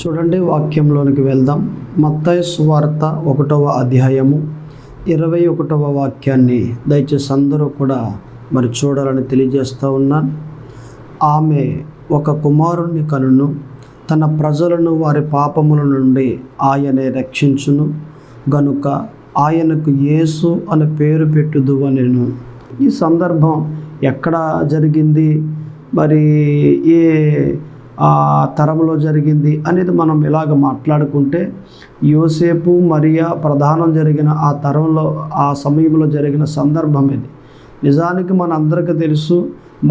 చూడండి, వాక్యంలోనికి వెళ్దాం. మత్తయి సువార్త 1వ అధ్యాయము 21వ వాక్యాన్ని దయచేసి అందరూ కూడా చూడాలని తెలియజేస్తూ ఉన్నాను. ఆమె ఒక కుమారుని కనును, తన ప్రజలను వారి పాపముల నుండి ఆయనే రక్షించును గనుక ఆయనకు యేసు అనే పేరు పెట్టుదువనెను. ఈ సందర్భం ఎక్కడ జరిగింది, ఏ తరంలో జరిగింది అనేది మనం ఇలాగ మాట్లాడుకుంటే, యోసేపు మరియా ప్రధానం జరిగిన ఆ తరంలో, ఆ సమయంలో జరిగిన సందర్భం ఇది. నిజానికి మన అందరికీ తెలుసు,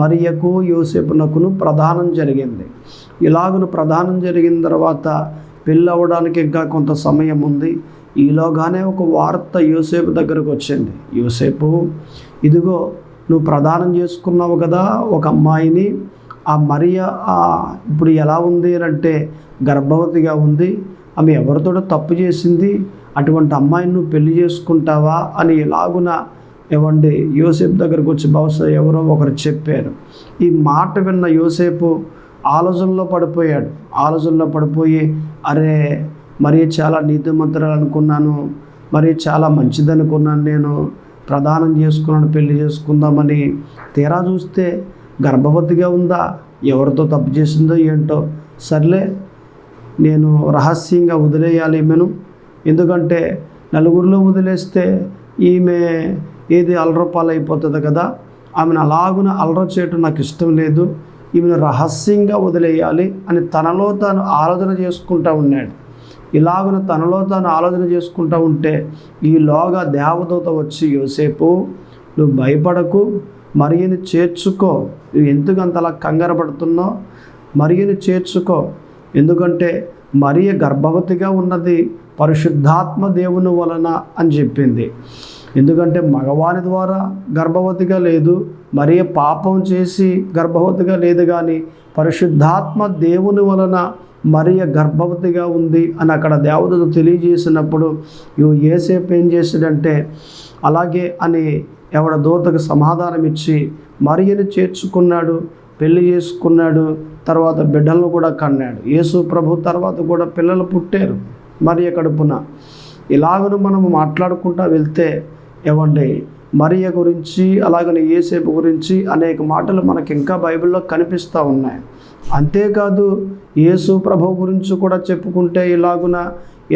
మరియకు యోసేపునకును ప్రధానం జరిగింది. ఇలాగును ప్రధానం జరిగిన తర్వాత పెళ్ళి అవ్వడానికి ఇంకా కొంత సమయం ఉంది. ఈలోగానే ఒక వార్త యోసేపు దగ్గరకు వచ్చింది. యోసేపు, ఇదిగో నువ్వు ప్రదానం చేసుకున్నావు కదా ఒక అమ్మాయిని, ఆ మరియ ఇప్పుడు ఎలా ఉంది అంటే గర్భవతిగా ఉంది, ఆమె ఎవరితో తప్పు చేసింది, అటువంటి అమ్మాయిని నువ్వు పెళ్లి చేసుకుంటావా అని ఇలాగున యోసేపు దగ్గరకు వచ్చి బహుశా ఎవరో ఒకరు చెప్పారు. ఈ మాట విన్న యోసేపు ఆలోచనలో పడిపోయి అరే మరి చాలా నీతిమంతురాలు అనుకున్నాను, మరి చాలా మంచిదనుకున్నాను, నేను ప్రదానం చేసుకున్నాను పెళ్లి చేసుకుందామని. తీరా చూస్తే గర్భవతిగా ఉందా, ఎవరితో తప్పు చేసిందో ఏంటో, సర్లే నేను రహస్యంగా వదిలేయాలి ఈమెను, ఎందుకంటే నలుగురిలో వదిలేస్తే ఈమె అలరపాలు అయిపోతుంది కదా, ఆమెను అలాగున అలర చేయటం నాకు ఇష్టం లేదు, ఈమెను రహస్యంగా వదిలేయాలి అని తనలో తాను ఆలోచన చేసుకుంటూ ఉన్నాడు. ఇలాగున తనలో తాను ఆలోచన చేసుకుంటూ ఉంటే ఈలోగా దేవదూత వచ్చి, యోసేపు నువ్వు భయపడకు, మరియని చేర్చుకో, నువ్వు ఎందుకు అంతలా కంగారు పడుతున్నావు, మరియని చేర్చుకో, ఎందుకంటే మరియ గర్భవతిగా ఉన్నది పరిశుద్ధాత్మ దేవుని వలన అని చెప్పింది. ఎందుకంటే మగవాని ద్వారా గర్భవతిగా లేదు, మరియ పాపం చేసి గర్భవతిగా లేదు, కానీ పరిశుద్ధాత్మ దేవుని వలన మరియ గర్భవతిగా ఉంది అని అక్కడ దేవదూత తెలియజేసినప్పుడు యోసేపు ఏం చేశాడంటే అలాగే అని దూతకు సమాధానం ఇచ్చి మరియని చేర్చుకున్నాడు, పెళ్లి చేసుకున్నాడు, తర్వాత బిడ్డలను కూడా కన్నాడు. యేసు ప్రభు తర్వాత కూడా పిల్లలు పుట్టారు మరియ కడుపున. ఇలాగను మనము మాట్లాడుకుంటూ వెళ్తే మరియ గురించి అలాగనే యోసేపు గురించి అనేక మాటలు మనకి ఇంకా బైబిల్లో కనిపిస్తూ ఉన్నాయి. అంతేకాదు యేసు ప్రభు గురించి కూడా చెప్పుకుంటే ఇలాగున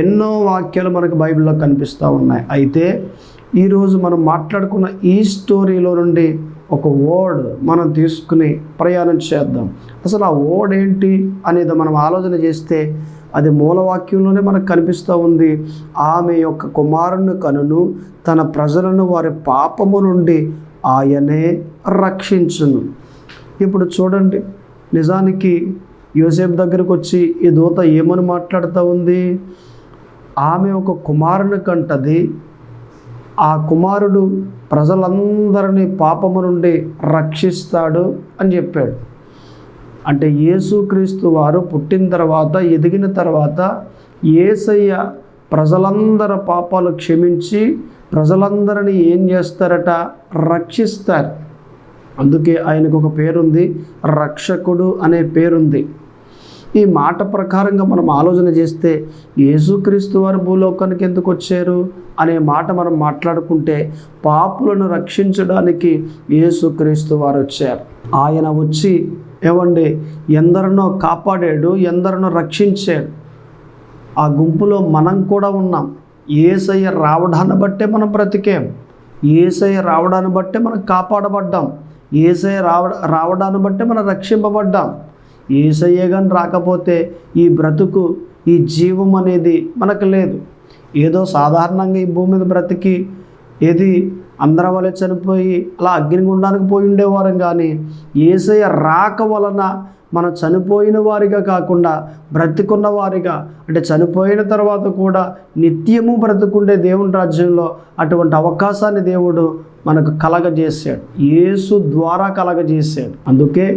ఎన్నో వాక్యాలు మనకు బైబిల్లో కనిపిస్తూ ఉన్నాయి. అయితే ఈరోజు మనం మాట్లాడుకున్న ఈ స్టోరీలో నుండి ఒక వర్డ్ మనం తీసుకుని ప్రయాణం చేద్దాం. అసలు ఆ వర్డ్ ఏంటి అనేది మనం ఆలోచన చేస్తే అది మూలవాక్యంలోనే మనకు కనిపిస్తూ ఉంది. ఆమె యొక్క కుమారుని కనును, తన ప్రజలను వారి పాపము నుండి ఆయనే రక్షించును. ఇప్పుడు చూడండి, నిజానికి యోసేపు దగ్గరకు వచ్చి ఈ దూత ఏమని మాట్లాడుతూ ఉంది, ఆమె ఒక కుమారుని కంటది, ఆ కుమారుడు ప్రజలందరినీ పాపము నుండి రక్షిస్తాడు అని చెప్పాడు. అంటే యేసుక్రీస్తు వారు పుట్టిన తర్వాత, ఎదిగిన తర్వాత యేసయ్య ప్రజలందరి పాపాలు క్షమించి ప్రజలందరినీ ఏం చేస్తారట, రక్షిస్తారు. అందుకే ఆయనకు ఒక పేరుంది, రక్షకుడు అనే పేరుంది. ఈ మాట ప్రకారంగా మనం ఆలోచన చేస్తే యేసుక్రీస్తు వారు భూలోకానికి ఎందుకు వచ్చారు అనే మాట మనం మాట్లాడుకుంటే, పాపులను రక్షించడానికి యేసుక్రీస్తు వారు వచ్చారు. ఆయన వచ్చి ఎందరినో కాపాడాడు, ఎందరినో రక్షించాడు. ఆ గుంపులో మనం కూడా ఉన్నాం. యేసయ్య రావడాన్ని బట్టే మనం బ్రతికాం, యేసయ్య రావడాన్ని బట్టే మనం కాపాడబడ్డాం, యేసయ్య రావడాన్ని బట్టే మనం రక్షింపబడ్డాం. యేసయ్య కానీ రాకపోతే ఈ బ్రతుకు, ఈ జీవం అనేది మనకు లేదు. ఏదో సాధారణంగా ఈ భూమి మీద బ్రతికి అందరి వల్ల చనిపోయి అలా అగ్నిగుండానికి పోయి ఉండేవారం, కానీ యేసయ్య రాక వలన మనం చనిపోయిన వారిగా కాకుండా బ్రతికున్న వారిగా, అంటే చనిపోయిన తర్వాత కూడా నిత్యము బ్రతుకుండే దేవుని రాజ్యంలో అటువంటి అవకాశాన్ని దేవుడు మనకు కలగజేశాడు, యేసు ద్వారా కలగజేశాడు. అందుకే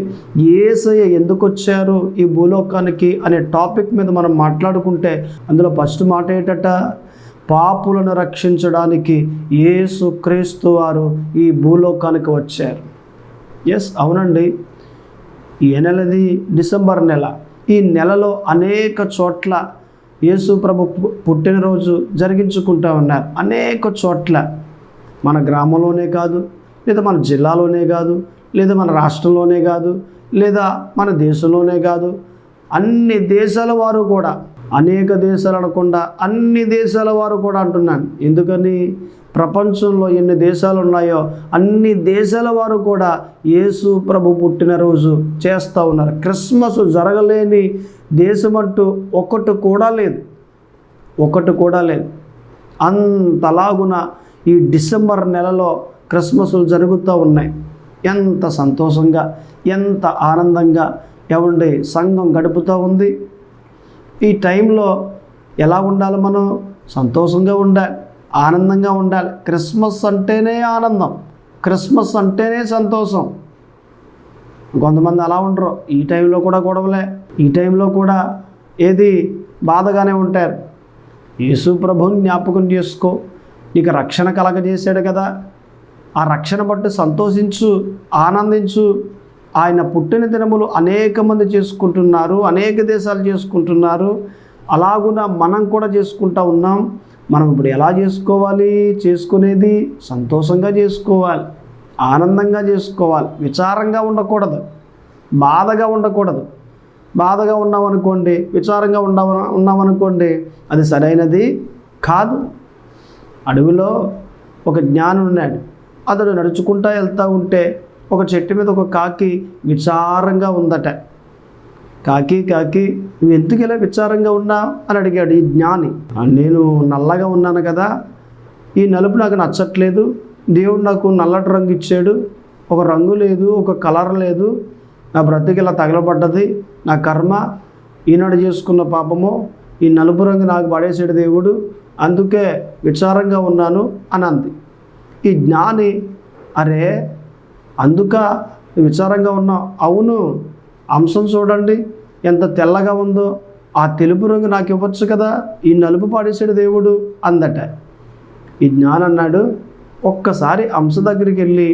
యేసయ్య ఎందుకు వచ్చారు ఈ భూలోకానికి అనే టాపిక్ మీద మనం మాట్లాడుకుంటే అందులో ఫస్ట్ మాట ఏంటట, పాపులను రక్షించడానికి యేసుక్రీస్తు వారు ఈ భూలోకానికి వచ్చారు. ఎస్, అవునండి. ఈ నెలది డిసెంబర్ నెల. ఈ నెలలో అనేక చోట్ల యేసు ప్రభు పుట్టినరోజు జరిగించుకుంటూ ఉన్నారు. అనేక చోట్ల, మన గ్రామంలోనే కాదు, లేదా మన జిల్లాలోనే కాదు, లేదా మన రాష్ట్రంలోనే కాదు, లేదా మన దేశంలోనే కాదు, అన్ని దేశాల వారు కూడా, అనేక దేశాలు అనకుండా అన్ని దేశాల వారు కూడా అంటున్నాను. ఎందుకని? ప్రపంచంలో ఎన్ని దేశాలు ఉన్నాయో అన్ని దేశాల వారు కూడా యేసు ప్రభు పుట్టినరోజు చేస్తూ ఉన్నారు. క్రిస్మస్ జరగలేని దేశం అంటూ ఒకటి కూడా లేదు. అంతలాగున ఈ డిసెంబర్ నెలలో క్రిస్మస్లు జరుగుతూ ఉన్నాయి. ఎంత సంతోషంగా, ఎంత ఆనందంగా ఏమండి సంఘం గడుపుతూ ఉంది. ఈ టైంలో ఎలా ఉండాలి? మనం సంతోషంగా ఉండాలి, ఆనందంగా ఉండాలి. క్రిస్మస్ అంటేనే ఆనందం, క్రిస్మస్ అంటేనే సంతోషం. కొంతమంది అలా ఉండరు. ఈ టైంలో కూడా గొడవలే, ఈ టైంలో కూడా ఏది బాధగానే ఉంటారు. యేసు ప్రభువుని జ్ఞాపకం చేసుకో, నీకు రక్షణ కలగజేశాడు కదా, ఆ రక్షణ బట్టి సంతోషించు, ఆనందించు. ఆయన పుట్టిన దినములు అనేక మంది చేసుకుంటున్నారు, అనేక దేశాలు చేసుకుంటున్నారు. అలాగున మనం కూడా చేసుకుంటూ ఉన్నాం. మనం ఇప్పుడు ఎలా చేసుకోవాలి? చేసుకునేది సంతోషంగా చేసుకోవాలి, ఆనందంగా చేసుకోవాలి, విచారంగా ఉండకూడదు, బాధగా ఉండకూడదు. బాధగా ఉన్నామనుకోండి, విచారంగా ఉన్నామనుకోండి, అది సరైనది కాదు. అడవిలో ఒక జ్ఞాని ఉన్నాడు. అతడు నడుచుకుంటూ వెళ్తూ ఉంటే ఒక చెట్టు మీద ఒక కాకి విచారంగా ఉందట. కాకి నువ్వు ఎందుకు ఇలా విచారంగా ఉన్నావు అని అడిగాడు ఈ జ్ఞాని. నేను నల్లగా ఉన్నాను కదా, ఈ నలుపు నాకు నచ్చట్లేదు, దేవుడు నాకు నల్లటి రంగు ఇచ్చాడు, ఒక రంగు లేదు, ఒక కలర్ లేదు, నా బ్రతికి ఇలా తగలబడ్డది, నా కర్మ, ఈనాడు చేసుకున్న పాపము, ఈ నలుపు రంగు నాకు పడేసాడు దేవుడు, అందుకే విచారంగా ఉన్నాను అని అంది. ఈ జ్ఞాని, అరే అందుక విచారంగా ఉన్నావు? అవును, అంశం చూడండి ఎంత తెల్లగా ఉందో, ఆ తెలుపు రంగు నాకు ఇవ్వచ్చు కదా, ఈ నలుపు పాడేసాడు దేవుడు అందట. ఈ జ్ఞాని అన్నాడు, ఒక్కసారి అంశ దగ్గరికి వెళ్ళి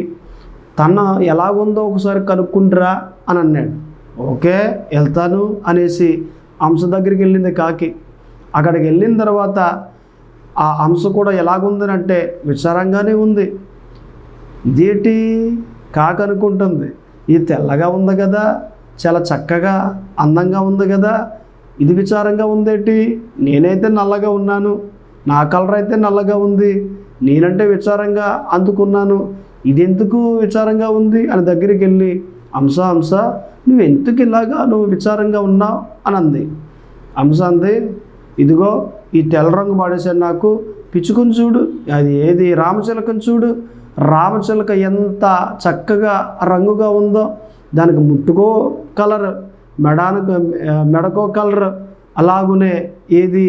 తన ఎలాగుందో ఒకసారి కనుక్కుంటురా అని అన్నాడు. ఓకే వెళ్తాను అనేసి అంశ దగ్గరికి వెళ్ళింది కాకి. అక్కడికి వెళ్ళిన తర్వాత ఆ అంశ కూడా ఎలాగుందనంటే విచారంగానే ఉంది. ఇదేంటి కాకి అనుకుంటుంది, ఇది తెల్లగా ఉంది కదా, చాలా చక్కగా అందంగా ఉంది కదా, ఇది విచారంగా ఉందేంటి? నేనైతే నల్లగా ఉన్నాను, నా కలర్ అయితే నల్లగా ఉంది, నేనంటే విచారంగా అందుకున్నాను, ఇది ఎందుకు విచారంగా ఉంది అని దగ్గరికి వెళ్ళి, అంశ నువ్వు ఎందుకు నువ్వు విచారంగా ఉన్నావు అని అంది. అంశ అంది, ఇదిగో ఈ తెల్ల రంగు పాడేశాడు నాకు, పిచ్చుకుని చూడు, అది ఏది రామచిలకని చూడు, రామచిలక ఎంత చక్కగా రంగుగా ఉందో, దానికి ముట్టుకో కలర్, మెడకో కలర్, అలాగునే ఏది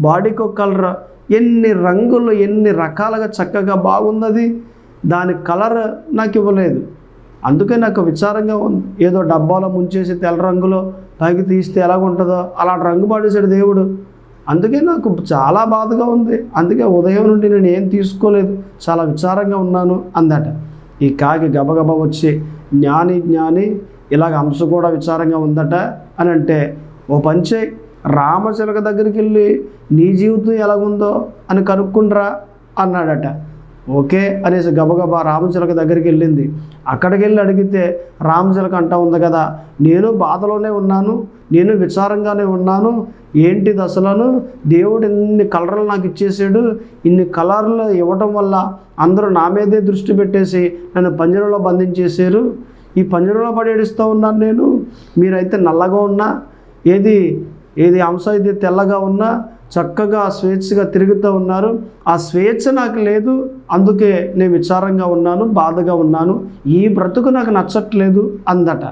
బాడీకో కలర్, ఎన్ని రంగులు ఎన్ని రకాలుగా చక్కగా బాగున్నది, దాని కలర్ నాకు ఇవ్వలేదు, అందుకే నాకు విచారంగా ఉంది. ఏదో డబ్బాలో ముంచేసి తెల్ల రంగులో పైకి తీస్తే ఎలాగుంటుందో అలాంటి రంగు పాడేశాడు దేవుడు, అందుకే నాకు చాలా బాధగా ఉంది, అందుకే ఉదయం నుండి నేను ఏం తీసుకోలేదు, చాలా విచారంగా ఉన్నాను అందట. ఈ కాకి గబగబా వచ్చి, జ్ఞాని ఇలాగ అంశ కూడా విచారంగా ఉందట అని అంటే, ఓ పంచే రామచిలక దగ్గరికి వెళ్ళి నీ జీవితం ఎలాగుందో అని కనుక్కుండ్రా అన్నాడట. ఓకే అనేసి గబగబా రామచిలక దగ్గరికి వెళ్ళింది. అక్కడికి వెళ్ళి అడిగితే రామచిలక అంటా ఉంది కదా, నేను బాధలోనే ఉన్నాను, నేను విచారంగానే ఉన్నాను, ఏంటి దశలను దేవుడు ఇన్ని కలర్లు నాకు ఇచ్చేసాడు, ఇన్ని కలర్లు ఇవ్వటం వల్ల అందరూ నా మీదే దృష్టి పెట్టేసి నన్ను పంజరంలో బంధించేశారు, ఈ పంజరంలో పడేడుస్తూ ఉన్నాను నేను, మీరైతే నల్లగా ఉన్నా, ఏది అంశ అయితే తెల్లగా ఉన్నా చక్కగా స్వేచ్ఛగా తిరుగుతూ ఉన్నారు, ఆ స్వేచ్ఛ నాకు లేదు, అందుకే నేను విచారంగా ఉన్నాను, బాధగా ఉన్నాను, ఈ బ్రతుకు నాకు నచ్చట్లేదు అందట.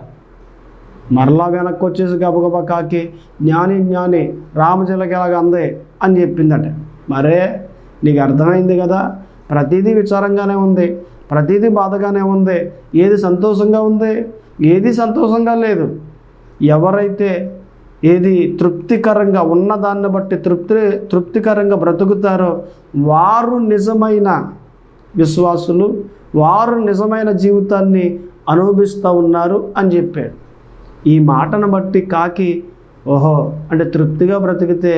మరలా వెనక్కి వచ్చేసి గబగబా కాకి, జ్ఞాని రామచిలక ఎలాగ అందే అని చెప్పిందట. మరే నీకు అర్థమైంది కదా, ప్రతిదీ విచారంగానే ఉంది, ప్రతిదీ బాధగానే ఉంది, ఏది సంతోషంగా ఉంది, ఏది సంతోషంగా లేదు. ఎవరైతే ఏది తృప్తికరంగా ఉన్నదాన్ని బట్టి తృప్తికరంగా బ్రతుకుతారో వారు నిజమైన విశ్వాసులు, వారు నిజమైన జీవితాన్ని అనుభవిస్తూ ఉన్నారు అని చెప్పాడు. ఈ మాటను బట్టి కాకి ఓహో అంటే తృప్తిగా బ్రతికితే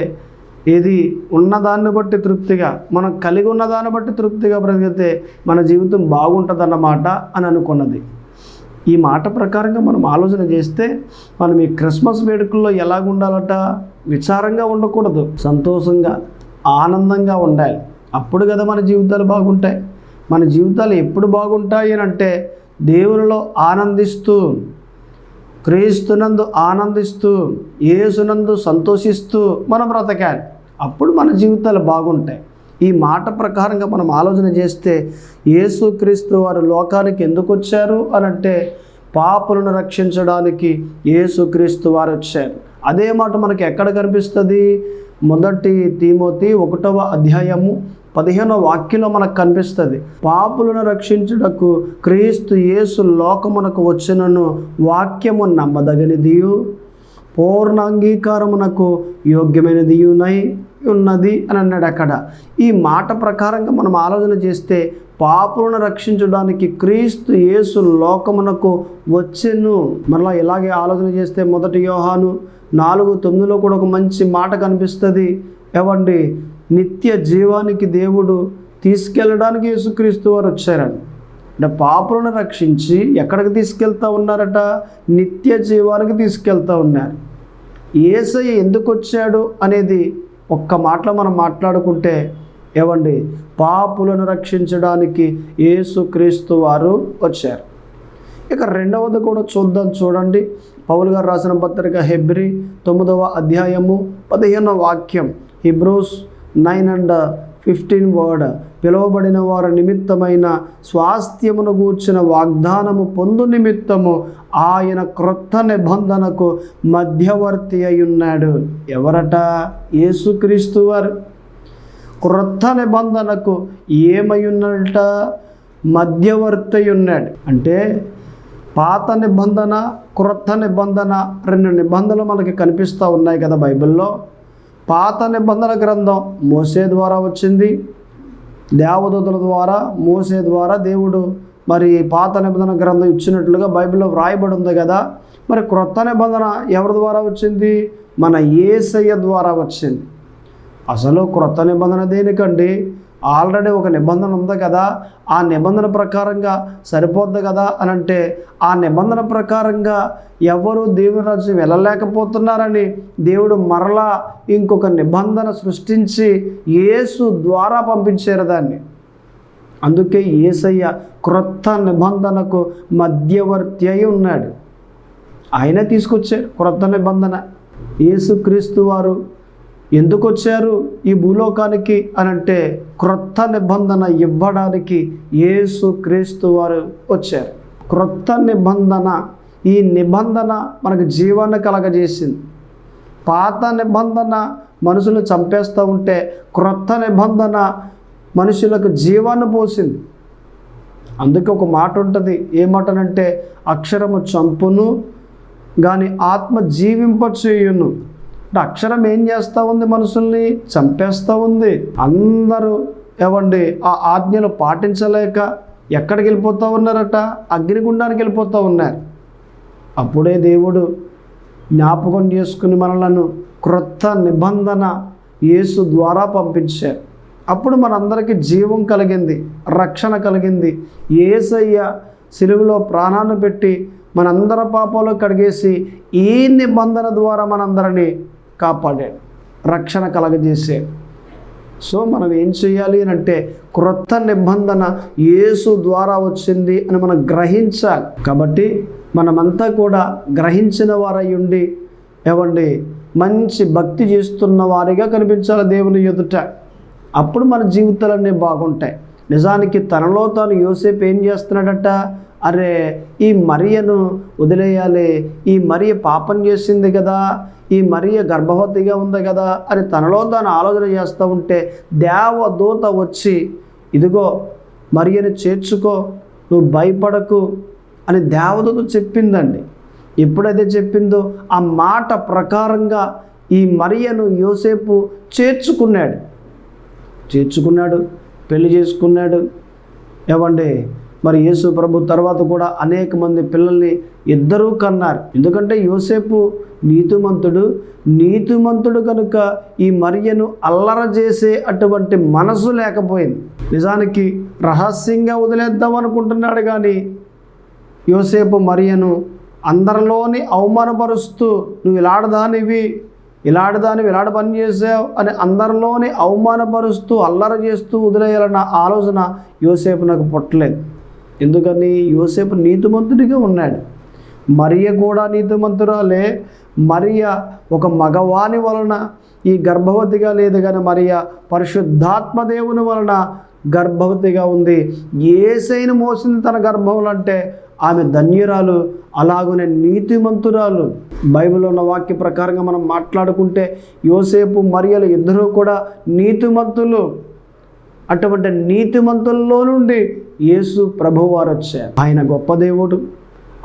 ఏది ఉన్నదాన్ని బట్టి తృప్తిగా, మనం కలిగి ఉన్నదాన్ని బట్టి తృప్తిగా బ్రతికితే మన జీవితం బాగుంటుందన్నమాట అని అనుకున్నది. ఈ మాట ప్రకారంగా మనం ఆలోచన చేస్తే మనం ఈ క్రిస్మస్ వేడుకల్లో ఎలాగ ఉండాలట? విచారంగా ఉండకూడదు, సంతోషంగా ఆనందంగా ఉండాలి. అప్పుడు కదా మన జీవితాలు బాగుంటాయి. మన జీవితాలు ఎప్పుడు బాగుంటాయి అని అంటే దేవునిలో ఆనందిస్తూ, క్రీస్తునందు ఆనందిస్తూ, యేసునందు సంతోషిస్తూ మనం బ్రతకాలి. అప్పుడు మన జీవితాలు బాగుంటాయి. ఈ మాట ప్రకారంగా మనం ఆలోచన చేస్తే యేసుక్రీస్తు వారు లోకానికి ఎందుకు వచ్చారు అని అంటే పాపులను రక్షించడానికి యేసుక్రీస్తు వారు వచ్చారు. అదే మాట మనకి ఎక్కడ కనిపిస్తుంది? 1 తిమోతి 1వ అధ్యాయము 15వ వాక్యంలో మనకు కనిపిస్తుంది. పాపులను రక్షించుటకు క్రీస్తు యేసు లోకమునకు వచ్చినను వాక్యము నమ్మదగినదియు పూర్ణ అంగీకారమునకు యోగ్యమైనదియునై ఉన్నది అని అన్నాడు అక్కడ. ఈ మాట ప్రకారంగా మనం ఆలోచన చేస్తే పాపులను రక్షించడానికి క్రీస్తు యేసు లోకమునకు వచ్చెను. మరలా ఇలాగే ఆలోచన చేస్తే 1 యోహాను 4:9 కూడా ఒక మంచి మాట కనిపిస్తుంది. ఏవండి, నిత్య జీవానికి దేవుడు తీసుకెళ్ళడానికి యేసుక్రీస్తు వారు వచ్చారండి. అంటే పాపులను రక్షించి ఎక్కడికి తీసుకెళ్తా ఉన్నారట? నిత్య జీవానికి తీసుకెళ్తా ఉన్నారు. యేసయ్య ఎందుకు వచ్చాడు అనేది ఒక్క మాటలో మనం మాట్లాడుకుంటే, ఏవండి, పాపులను రక్షించడానికి యేసుక్రీస్తు వారు వచ్చారు. ఇక రెండవది కూడా చూడండి. పౌలు గారు రాసిన పత్రిక హెబ్రీ 9వ అధ్యాయము 15వ వాక్యం. హిబ్రూస్ 9:15 పిలువబడిన వారి నిమిత్తమైన స్వాస్థ్యమును గూర్చిన వాగ్దానము పొందు నిమిత్తము ఆయన క్రొత్త నిబంధనకు మధ్యవర్తి అయి ఉన్నాడు. ఎవరట? యేసుక్రీస్తు వారు. క్రొత్త నిబంధనకు ఏమై ఉన్నట? మధ్యవర్తి అయి ఉన్నాడు. అంటే పాత నిబంధన, క్రొత్త నిబంధన, 2 నిబంధనలు మనకి కనిపిస్తూ ఉన్నాయి కదా బైబిల్లో. పాత నిబంధన గ్రంథం మోసే ద్వారా వచ్చింది. దేవదూతల ద్వారా, మోసే ద్వారా దేవుడు మరి పాత నిబంధన గ్రంథం ఇచ్చినట్లుగా బైబిల్లో వ్రాయబడి ఉంది కదా. మరి క్రొత్త నిబంధన ఎవరి ద్వారా వచ్చింది? మన యేసయ్య ద్వారా వచ్చింది. అసలు క్రొత్త నిబంధన దేనికండి? ఆల్రెడీ ఒక నిబంధన ఉంది కదా, ఆ నిబంధన ప్రకారంగా సరిపోద్ది కదా అని అంటే, ఆ నిబంధన ప్రకారంగా ఎవరు దేవుని రాజ్యం వెళ్ళలేకపోతున్నారని దేవుడు మరలా ఇంకొక నిబంధన సృష్టించి యేసు ద్వారా పంపించారు దాన్ని. అందుకే యేసయ్య క్రొత్త నిబంధనకు మధ్యవర్తి అయి ఉన్నాడు. ఆయన తీసుకొచ్చారు క్రొత్త నిబంధన. యేసుక్రీస్తు వారు ఎందుకు వచ్చారు ఈ భూలోకానికి అని అంటే క్రొత్త నిబంధన ఇవ్వడానికి యేసుక్రీస్తు వారు వచ్చారు. క్రొత్త నిబంధన, ఈ నిబంధన మనకు జీవాన్ని కలగజేసింది. పాత నిబంధన మనుషులు చంపేస్తూ ఉంటే క్రొత్త నిబంధన మనుషులకు జీవాన్ని పోసింది. అందుకే ఒక మాట ఉంటుంది. ఏ మాటనంటే అక్షరము చంపును కానీ ఆత్మ జీవింపచేయును. అంటే అక్షరం ఏం చేస్తూ ఉంది? మనుషుల్ని చంపేస్తూ ఉంది. అందరూ ఏవండి ఆ ఆజ్ఞలు పాటించలేక ఎక్కడికి వెళ్ళిపోతూ ఉన్నారట? అగ్నిగుండానికి వెళ్ళిపోతూ ఉన్నారు. అప్పుడే దేవుడు జ్ఞాపకం చేసుకుని మనలను క్రొత్త నిబంధన యేసు ద్వారా పంపించారు. అప్పుడు మనందరికీ జీవం కలిగింది, రక్షణ కలిగింది. యేసయ్య సిలువలో ప్రాణాన్ని పెట్టి మనందరి పాపాలు కడిగేసి ఈ నిబంధన ద్వారా మనందరినీ కాపాడాడు, రక్షణ కలగజేసాడు. సో మనం ఏం చేయాలి అని అంటే క్రొత్త నిబంధన యేసు ద్వారా వచ్చింది అని మనం గ్రహించాలి. కాబట్టి మనమంతా కూడా గ్రహించిన వారై ఉండి ఏవండి మంచి భక్తి చేస్తున్న వారిగా కనిపించాలి దేవుని ఎదుట. అప్పుడు మన జీవితాలన్నీ బాగుంటాయి. నిజానికి తనలో తాను యోసేపు ఏం చేస్తున్నాడట? అరే, ఈ మరియను వదిలేయాలి, ఈ మరియ పాపం చేసింది కదా, ఈ మరియ గర్భవతిగా ఉంది కదా అని తనలో తాను ఆలోచన చేస్తూ ఉంటే దేవదూత వచ్చి, ఇదిగో మరియను చేర్చుకో, నువ్వు భయపడకు అని దేవదూత చెప్పిందండి. ఎప్పుడైతే చెప్పిందో ఆ మాట ప్రకారంగా ఈ మరియను యోసేపు చేర్చుకున్నాడు, పెళ్లి చేసుకున్నాడు. ఏవండి మరి యేసు ప్రభు తర్వాత కూడా అనేక మంది పిల్లల్ని ఇద్దరూ కన్నారు. ఎందుకంటే యోసేపు నీతిమంతుడు కనుక ఈ మరియను అల్లర చేసే అటువంటి మనసు లేకపోయింది. నిజానికి రహస్యంగా వదిలేద్దాం అనుకుంటున్నాడు, కానీ యోసేపు మరియను అందరిలోని అవమానపరుస్తూ, నువ్వు ఇలాడదానివి ఇలాంటి పని చేసావు అని అందరిలోని అవమానపరుస్తూ అల్లరి చేస్తూ వదిలేయాలన్న ఆలోచన యోసేపు నాకు పుట్టలేదు. ఎందుకని? యోసేపు నీతిమంతుడిగా ఉన్నాడు. మరియ కూడా నీతిమంతురాలే. మరియ ఒక మగవాని వలన ఈ గర్భవతిగా లేదు, కానీ మరియ పరిశుద్ధాత్మ దేవుని వలన గర్భవతిగా ఉంది. యేసయ్యను మోసింది తన గర్భంలో అంటే ఆమె ధన్యురాలు, అలాగనే నీతిమంతురాలు. బైబిల్లో ఉన్న వాక్య ప్రకారంగా మనం మాట్లాడుకుంటే యోసేపు మరియలు ఇద్దరూ కూడా నీతిమంతులు. అటువంటి నీతిమంతుల్లో నుండి యేసు ప్రభువారు వచ్చారు. ఆయన గొప్ప దేవుడు,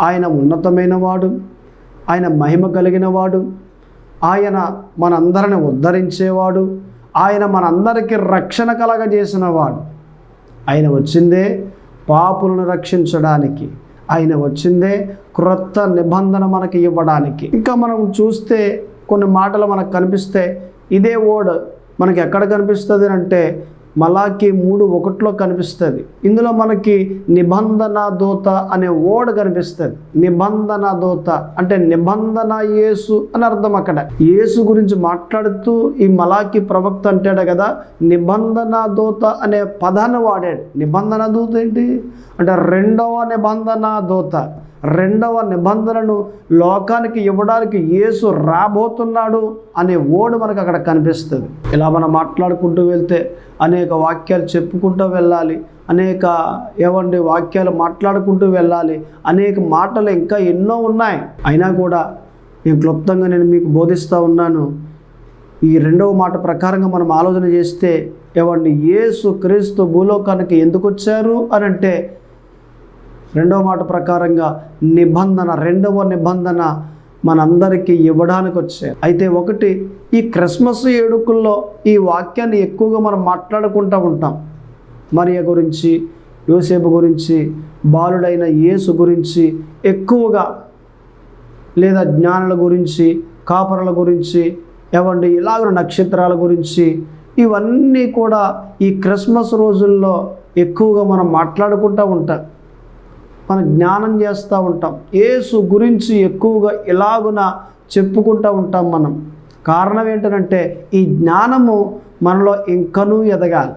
ఆయన ఉన్నతమైన వాడు, ఆయన మహిమ కలిగిన వాడు, ఆయన మనందరిని ఉద్ధరించేవాడు, ఆయన మనందరికీ రక్షణ కలగజేసిన వాడు. ఆయన వచ్చిందే పాపులను రక్షించడానికి, ఆయన వచ్చిందే క్రొత్త నిబంధన మనకి ఇవ్వడానికి. ఇంకా మనం చూస్తే కొన్ని మాటలు మనకు కనిపిస్తే ఇదే వర్డ్ మనకి ఎక్కడ కనిపిస్తుంది అంటే మలాకి 3:1 కనిపిస్తుంది. ఇందులో మనకి నిబంధన దూత అనే వర్డ్ కనిపిస్తుంది. నిబంధన దూత అంటే నిబంధన యేసు అని అర్థం. అక్కడ యేసు గురించి మాట్లాడుతూ ఈ మలాకి ప్రవక్త అంటాడు కదా, నిబంధన దూత అనే పదాన్ని వాడాడు. నిబంధన దూత ఏంటి అంటే రెండవ నిబంధన దూత. రెండవ నిబంధనను లోకానికి ఇవ్వడానికి యేసు రాబోతున్నాడు అనే వర్డ్ మనకు అక్కడ కనిపిస్తుంది. ఇలా మనం మాట్లాడుకుంటూ వెళ్తే అనేక వాక్యాలు చెప్పుకుంటూ వెళ్ళాలి, అనేక వాక్యాలు మాట్లాడుకుంటూ వెళ్ళాలి, అనేక మాటలు ఇంకా ఎన్నో ఉన్నాయి. అయినా కూడా క్లుప్తంగా నేను మీకు బోధిస్తూ ఉన్నాను. ఈ రెండవ మాట ప్రకారంగా మనం ఆలోచన చేస్తే యేసు క్రీస్తు భూలోకానికి ఎందుకు వచ్చారు అని అంటే రెండవ మాట ప్రకారంగా రెండవ నిబంధన మనందరికీ ఇవ్వడానికి వచ్చారు. అయితే ఒకటి, ఈ క్రిస్మస్ వేడుకల్లో ఈ వాక్యాన్ని ఎక్కువగా మనం మాట్లాడుకుంటూ ఉంటాం. మరియ గురించి, యోసేపు గురించి, బాలుడైన యేసు గురించి ఎక్కువగా, లేదా జ్ఞానుల గురించి, కాపరుల గురించి, ఇలాగ నక్షత్రాల గురించి, ఇవన్నీ కూడా ఈ క్రిస్మస్ రోజుల్లో ఎక్కువగా మనం మాట్లాడుకుంటూ ఉంటాం. మనం జ్ఞానం చేస్తూ ఉంటాం. యేసు గురించి ఎక్కువగా ఇలాగున చెప్పుకుంటూ ఉంటాం మనం. కారణం ఏంటంటే ఈ జ్ఞానము మనలో ఇంకనూ ఎదగాలి.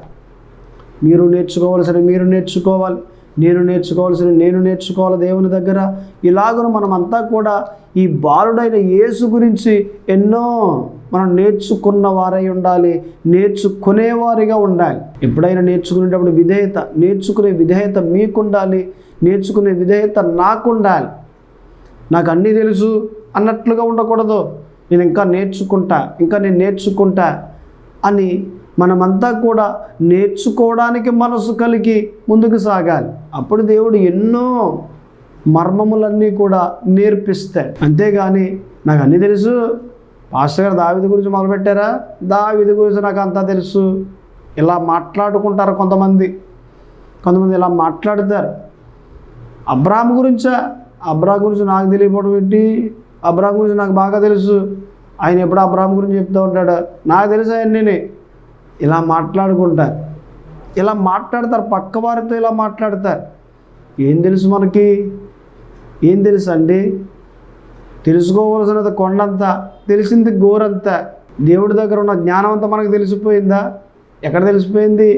మీరు నేర్చుకోవాల్సిన మీరు నేర్చుకోవాలి, నేను నేర్చుకోవాల్సిన నేను నేర్చుకోవాలి దేవుని దగ్గర. ఇలాగున మనమంతా కూడా ఈ బాలుడైన యేసు గురించి ఎన్నో మనం నేర్చుకున్న వారై ఉండాలి, నేర్చుకునేవారిగా ఉండాలి. ఎప్పుడైనా నేర్చుకునేటప్పుడు నేర్చుకునే విధేయత మీకుండాలి, నేర్చుకునే విధేయత నాకుండాలి. నాకు అన్నీ తెలుసు అన్నట్లుగా ఉండకూడదు. నేను నేర్చుకుంటా అని మనమంతా కూడా నేర్చుకోవడానికి మనసు కలిగి ముందుకు సాగాలి. అప్పుడు దేవుడు ఎన్నో మర్మములన్నీ కూడా నేర్పిస్తాడు. అంతేగాని నాకు అన్నీ తెలుసు, పాస్టర్ గారు దావీదు గురించి మొదలుపెట్టారా, దావీదు గురించి నాకు అంతా తెలుసు, ఇలా మాట్లాడుకుంటారు కొంతమంది ఇలా మాట్లాడతారు. అబ్రాహాము గురించి నాకు తెలియకపోవడం ఏంటి? అబ్రాహాం గురించి నాకు బాగా తెలుసు, ఆయన ఎప్పుడు అబ్రాహాం గురించి చెప్తూ ఉంటాడు, నాకు తెలుసు అవన్నీ. ఇలా మాట్లాడతారు, పక్క వారితో ఇలా మాట్లాడతారు. ఏం తెలుసు మనకి? ఏం తెలుసు అండి? తెలుసుకోవాల్సినది కొండంతా, తెలిసింది గోరంతా. దేవుడి దగ్గర ఉన్న జ్ఞానం అంతా మనకు తెలిసిపోయిందా? ఎక్కడ తెలిసిపోయింది?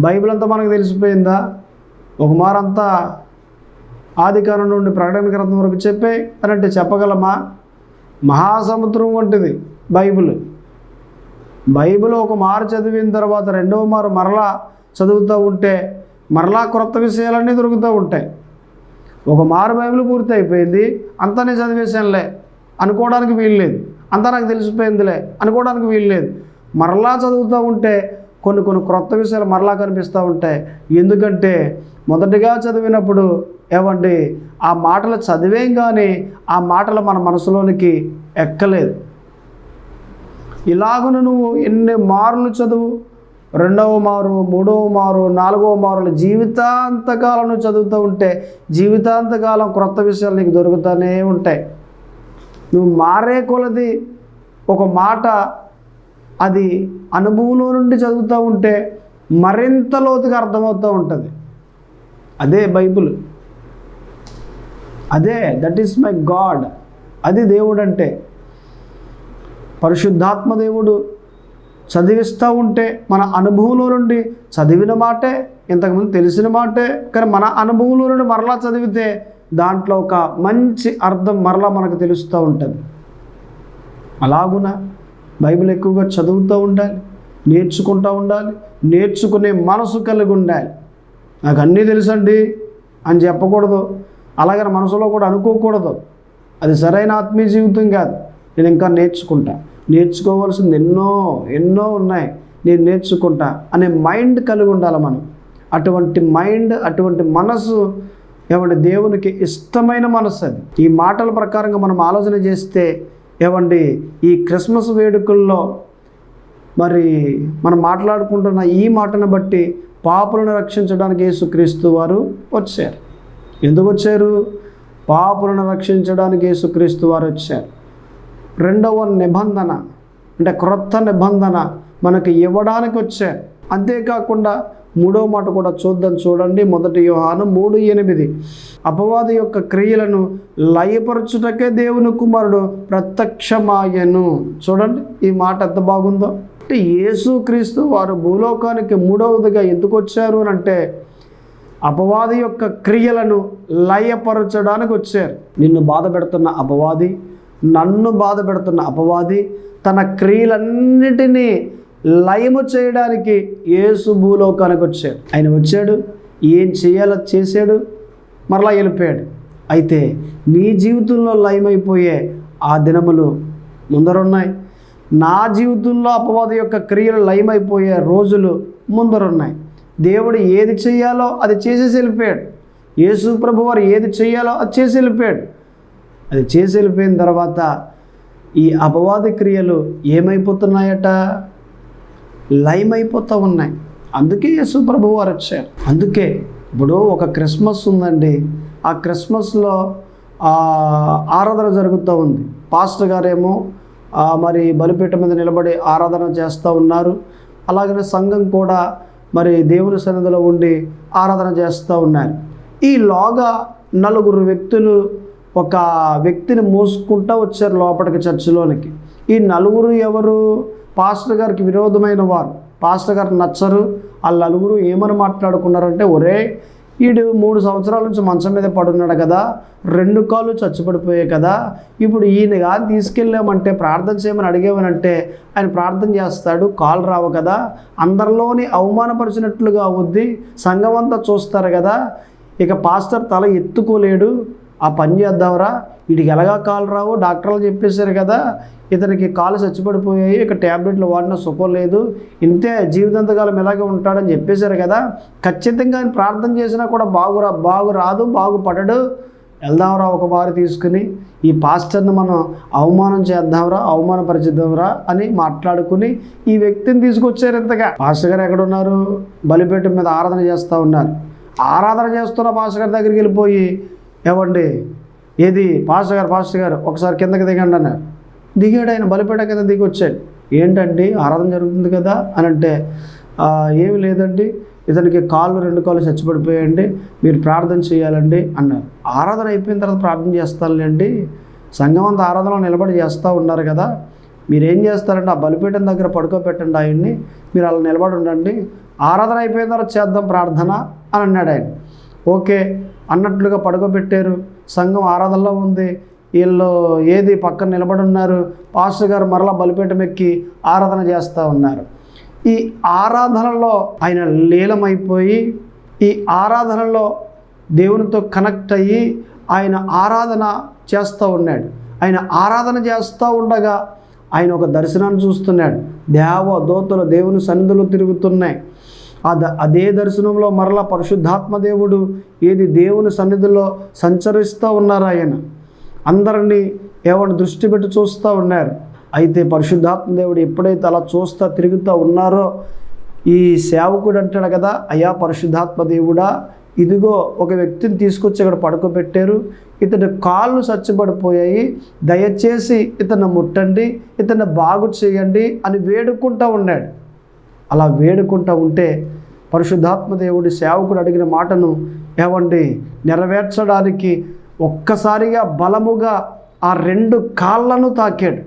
బైబిల్ అంతా మనకు తెలిసిపోయిందా? ఒక మారంతా ఆదికాండం నుండి ప్రకటన గ్రంథం వరకు అని అంటే చెప్పగలమా? మహాసముద్రం వంటిది బైబిల్ ఒక మారు చదివిన తర్వాత రెండవ మారు మరలా చదువుతూ ఉంటే మరలా క్రొత్త విషయాలన్నీ దొరుకుతూ ఉంటాయి. ఒక మారు బైబిల్ పూర్తి అయిపోయింది, అంతా నేను చదివేశానులే అనుకోవడానికి వీల్లేదు, అంతా నాకు తెలిసిపోయిందిలే అనుకోవడానికి వీల్లేదు. మరలా చదువుతూ ఉంటే కొన్ని క్రొత్త విషయాలు మరలా కనిపిస్తూ ఉంటాయి. ఎందుకంటే మొదటిగా చదివినప్పుడు ఆ మాటలు చదివేం కానీ ఆ మాటలు మన మనసులోనికి ఎక్కలేదు. ఇలాగున నువ్వు ఎన్ని మార్లు చదువు, రెండవ మారు, మూడవ మారు, నాలుగవ మారులు జీవితాంతకాలం నువ్వు చదువుతూ ఉంటే జీవితాంతకాలం క్రొత్త విషయాలు నీకు దొరుకుతూనే ఉంటాయి. నువ్వు మారే కొలది ఒక మాట అది అనుభవంలో నుండి చదువుతూ ఉంటే మరింత లోతుగా అర్థమవుతూ ఉంటుంది. అదే బైబిల్, అదే దట్ ఈస్ మై గాడ్. అది దేవుడు అంటే. పరిశుద్ధాత్మ దేవుడు చదివిస్తూ ఉంటే మన అనుభవంలో నుండి చదివిన మాటే, ఇంతకుముందు తెలిసిన మాటే, కానీ మన అనుభవంలో నుండి మరలా చదివితే దాంట్లో ఒక మంచి అర్థం మరలా మనకు తెలుస్తూ ఉంటుంది. అలాగున బైబిల్ ఎక్కువగా చదువుతూ ఉండాలి, నేర్చుకుంటూ ఉండాలి, నేర్చుకునే మనసు కలిగి ఉండాలి. నాకు అన్నీ తెలుసండి అని చెప్పకూడదు, అలాగని మనసులో కూడా అనుకోకూడదు. అది సరైన ఆత్మీయ జీవితం కాదు. నేను ఇంకా నేర్చుకోవాల్సింది ఎన్నో ఉన్నాయి, నేను నేర్చుకుంటా అనే మైండ్ కలిగి ఉండాలి మనం. అటువంటి మైండ్, అటువంటి మనసు ఏమండి దేవునికి ఇష్టమైన మనసు అది. ఈ మాటల ప్రకారంగా మనం ఆలోచన చేస్తే ఏమండి ఈ క్రిస్మస్ వేడుకల్లో మరి మనం మాట్లాడుకుంటున్న ఈ మాటను బట్టి పాపులను రక్షించడానికి యేసుక్రీస్తు వారు వచ్చారు. ఎందుకు వచ్చారు? పాపులను రక్షించడానికి యేసుక్రీస్తు వారు వచ్చారు. రెండవ నిబంధన అంటే క్రొత్త నిబంధన మనకు ఇవ్వడానికి వచ్చారు. అంతేకాకుండా మూడవ మాట కూడా చూడండి. 1 యోహాను 3:8 అపవాది యొక్క క్రియలను లయపరచుటకే దేవుని కుమారుడు ప్రత్యక్షమాయెను. చూడండి ఈ మాట ఎంత బాగుందో. అంటే యేసుక్రీస్తు వారు భూలోకానికి మూడవదిగా ఎందుకు వచ్చారు అని అంటే అపవాది యొక్క క్రియలను లయపరచడానికి వచ్చారు. నిన్ను బాధ పెడుతున్న అపవాది, నన్ను బాధ పెడుతున్న అపవాది తన క్రియలన్నిటినీ లయము చేయడానికి యేసు భూలోకానికి వచ్చాడు. ఆయన వచ్చాడు, ఏం చేయాలో చేశాడు, మరలా వెళ్ళిపోయాడు. అయితే నీ జీవితంలో లయమైపోయే ఆ దినములు ముందరున్నాయి. నా జీవితంలో అపవాది యొక్క క్రియలు లయమైపోయే రోజులు ముందరున్నాయి. దేవుడు ఏది చేయాలో అది చేసేసి వెళ్ళిపోయాడు. యేసు ప్రభు వారు ఏది చేయాలో అది చేసి వెళ్ళిపోయాడు. అది చేసి వెళ్ళిపోయిన తర్వాత ఈ అపవాది క్రియలు ఏమైపోతున్నాయట? లయమైపోతూ ఉన్నాయి. అందుకే యేసు ప్రభు వారు వచ్చారు. అందుకే ఇప్పుడు ఒక క్రిస్మస్ ఉందండి. ఆ క్రిస్మస్లో ఆరాధన జరుగుతూ ఉంది. పాస్టర్ గారేమో మరి బలిపీఠం మీద నిలబడి ఆరాధన చేస్తూ ఉన్నారు. అలాగనే సంఘం కూడా మరి దేవుని సన్నిధిలో ఉండి ఆరాధన చేస్తూ ఉన్నారు. ఈలోగా 4 వ్యక్తులు ఒక వ్యక్తిని మోసుకుంటూ వచ్చారు లోపలికి చర్చిలోనికి. ఈ 4 ఎవరు? పాస్టర్ గారికి విరోధమైన వారు. పాస్టర్ గారికి నచ్చరు. ఆ 4 ఏమని మాట్లాడుకున్నారంటే, ఒరే వీడు 3 సంవత్సరాల నుంచి మంచం మీద పడున్నాడు కదా, 2 కాళ్ళు చచ్చిపడిపోయాయి కదా, ఇప్పుడు ఈయన కానీ తీసుకెళ్ళామంటే ప్రార్థన చేయమని అడిగేమనంటే ఆయన ప్రార్థన చేస్తాడు, కాళ్ళు రావు కదా, అందరిలోని అవమానపరిచినట్లుగా అవుద్ది, సంఘం అంతా చూస్తారు కదా, ఇక పాస్టర్ తల ఎత్తుకోలేడు, ఆ పని చేద్దాంరా, వీడికి ఎలాగా కాళ్ళు రావు, డాక్టర్లు చెప్పేశారు కదా, ఇతనికి కాళ్ళు చచ్చిపడిపోయాయి, ఇక ట్యాబ్లెట్లు వాడిన సుఖం లేదు, ఇంతే జీవితాంతకాలం ఇలాగే ఉంటాడని చెప్పేశారు కదా, ఖచ్చితంగా ఆయన ప్రార్థన చేసినా కూడా బాగురాదు, బాగుపడడు, వెళ్దాంరా ఒక వారు తీసుకుని ఈ పాస్టర్ని మనం అవమానం చేద్దాంరా, అవమానపరిచిద్దాంరా అని మాట్లాడుకుని ఈ వ్యక్తిని తీసుకొచ్చారు. ఇంతగా పాస్టర్ గారు ఎక్కడున్నారు? బలిపీఠం మీద ఆరాధన చేస్తూ ఉన్నారు. ఆరాధన చేస్తున్న పాస్టర్ గారి దగ్గరికి వెళ్ళిపోయి, ఏవండి ఏది పాస్టర్ గారు ఒకసారి కిందకి దిగండి అన్నారు. దిగాడు. ఆయన బలిపీఠం కింద దిగి వచ్చాడు. ఏంటండి ఆరాధన జరుగుతుంది కదా అని అంటే, ఏమి లేదండి, ఇతనికి 2 కాళ్ళు చచ్చిపడిపోయాయండి, మీరు ప్రార్థన చేయాలండి అన్నారు. ఆరాధన అయిపోయిన తర్వాత ప్రార్థన చేస్తానులేండి, సంఘం అంతా ఆరాధనలో నిలబడి చేస్తూ ఉన్నారు కదా, మీరేం చేస్తారంటే ఆ బలిపీఠం దగ్గర పడుకోబెట్టండి ఆయన్ని, మీరు అలా నిలబడి ఉండండి, ఆరాధన అయిపోయిన తర్వాత చేద్దాం ప్రార్థన అని అన్నాడు ఆయన. ఓకే అన్నట్లుగా పడుకోబెట్టారు. సంఘం ఆరాధనలో ఉంది, వీళ్ళు ఏది పక్కన నిలబడి ఉన్నారు. పాస్టర్ గారు మరలా బలిపీఠం ఎక్కి ఆరాధన చేస్తూ ఉన్నారు. ఈ ఆరాధనలో ఆయన లీలమైపోయి, ఈ ఆరాధనలో దేవునితో కనెక్ట్ అయ్యి ఆయన ఆరాధన చేస్తూ ఉన్నాడు. ఆయన ఆరాధన చేస్తూ ఉండగా ఆయన ఒక దర్శనాన్ని చూస్తున్నాడు. దూతలు దేవుని సన్నిధిలో తిరుగుతున్నాయి. అదే దర్శనంలో మరలా పరిశుద్ధాత్మ దేవుడు ఏది దేవుని సన్నిధిలో సంచరిస్తూ ఉన్నారు. ఆయన అందరినీ ఏమన్నా దృష్టి పెట్టి చూస్తూ ఉన్నారు. అయితే పరిశుద్ధాత్మ దేవుడు ఎప్పుడైతే అలా చూస్తూ తిరుగుతూ ఉన్నారో ఈ సేవకుడు అంటాడు కదా, అయ్యా పరిశుద్ధాత్మ దేవుడా, ఇదిగో ఒక వ్యక్తిని తీసుకొచ్చి ఇక్కడ పడుకోబెట్టారు, ఇతని కాళ్ళు చచ్చిపడిపోయాయి, దయచేసి ఇతను ముట్టండి, ఇతను బాగు చేయండి అని వేడుకుంటూ ఉన్నాడు. అలా వేడుకుంటూ ఉంటే పరిశుద్ధాత్మ దేవుడి సేవకుడు అడిగిన మాటను ఏమండి నెరవేర్చడానికి ఒక్కసారిగా బలముగా ఆ 2 కాళ్ళను తాకాడు.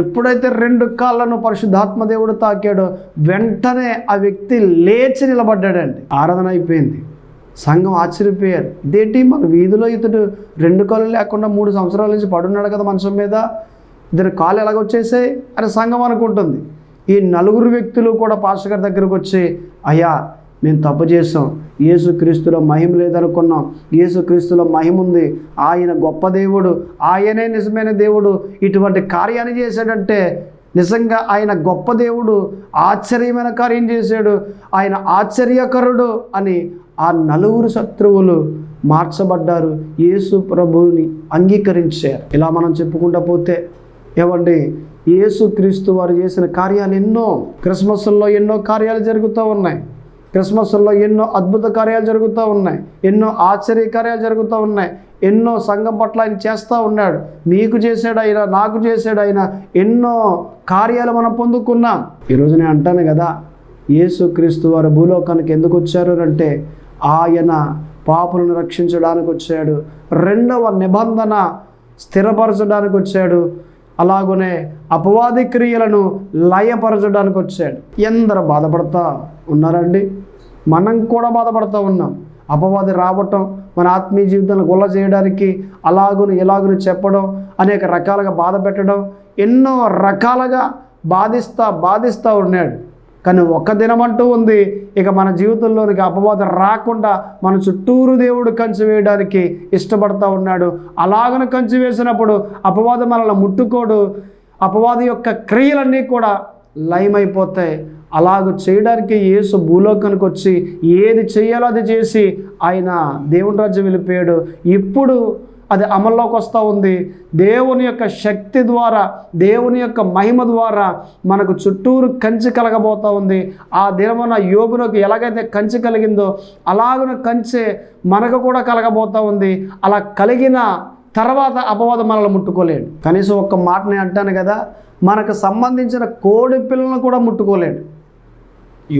ఎప్పుడైతే 2 కాళ్ళను పరిశుద్ధాత్మ దేవుడు తాకాడో వెంటనే ఆ వ్యక్తి లేచి నిలబడ్డాడండి. ఆరాధన అయిపోయింది. సంఘం ఆశ్చర్యపోయారు. ఇదేంటి మన వీధిలో ఇతడు 2 కాళ్ళు లేకుండా 3 సంవత్సరాల నుంచి పడున్నాడు కదా మంచం మీద, ఇతని కాళ్ళు ఎలాగొచ్చేసాయి అని సంఘం అనుకుంటుంది. ఈ 4 వ్యక్తులు కూడా పాస్టర్ గారి దగ్గరకు వచ్చి, అయ్యా మేము తప్పు చేసాం, యేసుక్రీస్తులో మహిమ లేదనుకున్నాం, యేసుక్రీస్తులో మహిమ ఉంది, ఆయన గొప్ప దేవుడు, ఆయనే నిజమైన దేవుడు, ఇటువంటి కార్యాన్ని చేశాడంటే నిజంగా ఆయన గొప్ప దేవుడు, ఆశ్చర్యమైన కార్యం చేశాడు, ఆయన ఆశ్చర్యకరుడు అని ఆ 4 శత్రువులు మార్చబడ్డారు, యేసు ప్రభువుని అంగీకరించారు. ఇలా మనం చెప్పుకుంటూ పోతే ఏమండి యేసుక్రీస్తు వారు చేసిన కార్యాలు ఎన్నో. క్రిస్మస్లో ఎన్నో కార్యాలు జరుగుతూ ఉన్నాయి, క్రిస్మస్లో ఎన్నో అద్భుత కార్యాలు జరుగుతూ ఉన్నాయి, ఎన్నో ఆశ్చర్య కార్యాలు జరుగుతూ ఉన్నాయి, ఎన్నో సంఘం పట్ల ఆయన చేస్తూ ఉన్నాడు. మీకు చేశాడు ఆయన, నాకు చేశాడు ఆయన, ఎన్నో కార్యాలు మనం పొందుకున్నాం. ఈరోజు నేను అంటాను కదా, యేసుక్రీస్తు వారు భూలోకానికి ఎందుకు వచ్చారు అంటే ఆయన పాపులను రక్షించడానికి వచ్చాడు, 2వ నిబంధన స్థిరపరచడానికి వచ్చాడు, అలాగనే అపవాది క్రియలను లయపరచడానికి వచ్చాడు. ఎందరో బాధపడతా ఉన్నారండి, మనం కూడా బాధపడుతూ ఉన్నాం. అపవాది రావటం, మన ఆత్మీయ జీవితాన్ని గుల్ల చేయడానికి అలాగును ఇలాగును చెప్పడం, అనేక రకాలుగా బాధ పెట్టడం, ఎన్నో రకాలుగా బాధిస్తూ ఉన్నాడు. కానీ ఒక్క దినమంటూ ఉంది, ఇక మన జీవితంలోనికి అపవాదం రాకుండా మన చుట్టూరు దేవుడు కంచె వేయడానికి ఇష్టపడతా ఉన్నాడు. అలాగను కంచె వేసినప్పుడు అపవాదం మనల్ని ముట్టుకోడు, అపవాది యొక్క క్రియలన్నీ కూడా లయమైపోతాయి. అలాగ చేయడానికి యేసు భూలోకానికి వచ్చి ఏది చేయాలో అది చేసి ఆయన దేవుని రాజ్యం వెళ్ళిపోయాడు. ఇప్పుడు అది అమల్లోకి వస్తూ ఉంది. దేవుని యొక్క శక్తి ద్వారా, దేవుని యొక్క మహిమ ద్వారా మనకు చుట్టూరు కంచె కలగబోతూ ఉంది. ఆ దినమున యోబునకు ఎలాగైతే కంచె కలిగిందో అలాగున కంచె మనకు కూడా కలగబోతూ ఉంది. అలా కలిగిన తర్వాత అపవాదం మనల్ని ముట్టుకోలేడు. కనీసం ఒక్క మాట నేను అంటాను కదా, మనకు సంబంధించిన కోడి పిల్లలను కూడా ముట్టుకోలేడు.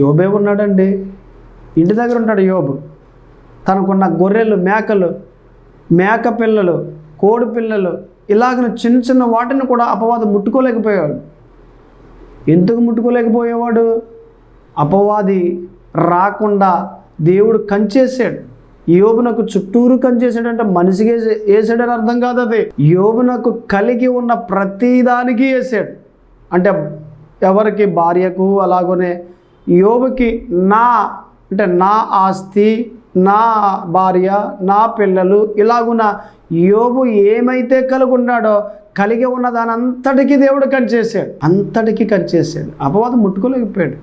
యోబే ఉన్నాడండి, ఇంటి దగ్గర ఉంటాడు యోబు. తనకున్న గొర్రెలు, మేక పిల్లలు, కోడి పిల్లలు, ఇలాగ చిన్న చిన్న వాటిని కూడా అపవాదం ముట్టుకోలేకపోయాడు. ఎందుకు ముట్టుకోలేకపోయేవాడు? అపవాది రాకుండా దేవుడు కంచేసాడు. యోబునకు చుట్టూరు కంచేసాడంటే మనిషికి వేసాడని అర్థం కాదు. అది యోబునకు కలిగి ఉన్న ప్రతిదానికి వేసాడు. అంటే ఎవరికి? భార్యకు, అలాగనే యోబుకి నా ఆస్తి, నా భార్య, నా పిల్లలు, ఇలాగున యోబు ఏమైతే కలిగి ఉన్నాడో కలిగి ఉన్న దాని అంతటికీ దేవుడు కంచేసాడు. అంతటికీ కంచేసాడు. అపవాదం ముట్టుకోలేకపోయాడు.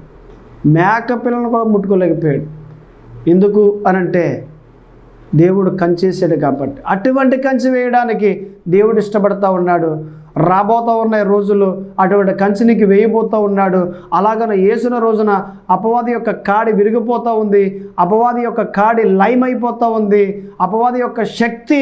మేక పిల్లలను కూడా ముట్టుకోలేకపోయాడు. ఎందుకు అనంటే దేవుడు కంచేసాడు కాబట్టి. అటువంటి కంచె వేయడానికి దేవుడు ఇష్టపడతా ఉన్నాడు. రాబోతూ ఉన్నాయి రోజులు, అటువంటి కంచెనికి వేయబోతూ ఉన్నాడు. అలాగన యేసున రోజున అపవాది యొక్క కాడి విరిగిపోతూ ఉంది, అపవాది యొక్క కాడి లయమైపోతూ ఉంది, అపవాది యొక్క శక్తి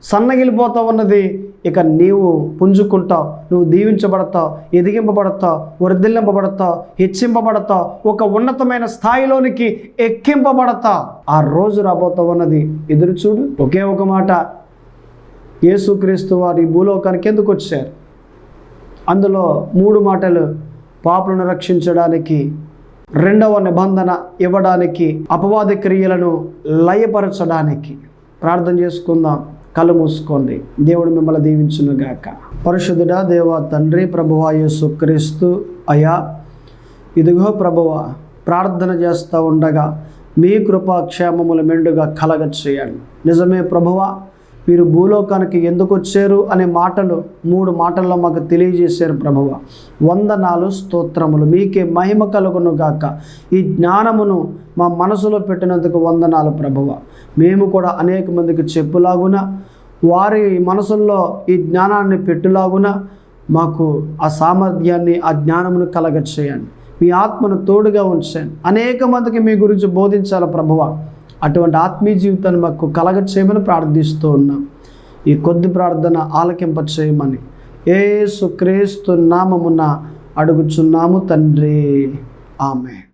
సన్నగిలిపోతూ ఉన్నది. ఇక నీవు పుంజుకుంటావు, నువ్వు దీవించబడతావు, ఎదిగింపబడతావు, వర్ధిల్లింపబడతావు, హెచ్చింపబడతావు, ఒక ఉన్నతమైన స్థాయిలోనికి ఎక్కింపబడతావు. ఆ రోజు రాబోతూ ఉన్నది. ఎదురు చూడు. ఒకే ఒక మాట, యేసుక్రీస్తు వారి భూలోకానికి ఎందుకు వచ్చారు? అందులో 3 మాటలు: పాపులను రక్షించడానికి, 2వ నిబంధన ఇవ్వడానికి, అపవాది క్రియలను లయపరచడానికి. ప్రార్థన చేసుకుందాం. కళ్ళు మూసుకోండి. దేవుడు మిమ్మల్ని దీవించునుగాక. పరిశుద్ధుడా దేవా తండ్రి, ప్రభువా యేసుక్రీస్తు అయ్యా, ఇదిగో ప్రభువా, ప్రార్థన చేస్తూ ఉండగా మీ కృపా క్షేమములు మెండుగా కలగ చేయండి. నిజమే ప్రభువా, మీరు భూలోకానికి ఎందుకు వచ్చారు అనే మాటలు 3 మాటల్లో మాకు తెలియజేశారు ప్రభువా. వందనాలు, స్తోత్రములు. మీకే మహిమ కలుగును గాక. ఈ జ్ఞానమును మా మనసులో పెట్టినందుకు వందనాలు ప్రభువా. మేము కూడా అనేక మందికి చెప్పులాగున, వారి మనసుల్లో ఈ జ్ఞానాన్ని పెట్టులాగున మాకు ఆ సామర్థ్యాన్ని, ఆ జ్ఞానమును కలగచేయండి. మీ ఆత్మను తోడుగా ఉంచండి. అనేక మందికి మీ గురించి బోధించాలి ప్రభువా. అటువంటి ఆత్మీయ జీవితాన్ని మాకు కలగచేయమని ప్రార్థిస్తూ ఉన్నాం. ఈ కొద్ది ప్రార్థన ఆలకింప చేయమని యేసుక్రీస్తు నామమున అడుగుచున్నాము తండ్రి. ఆమేన్.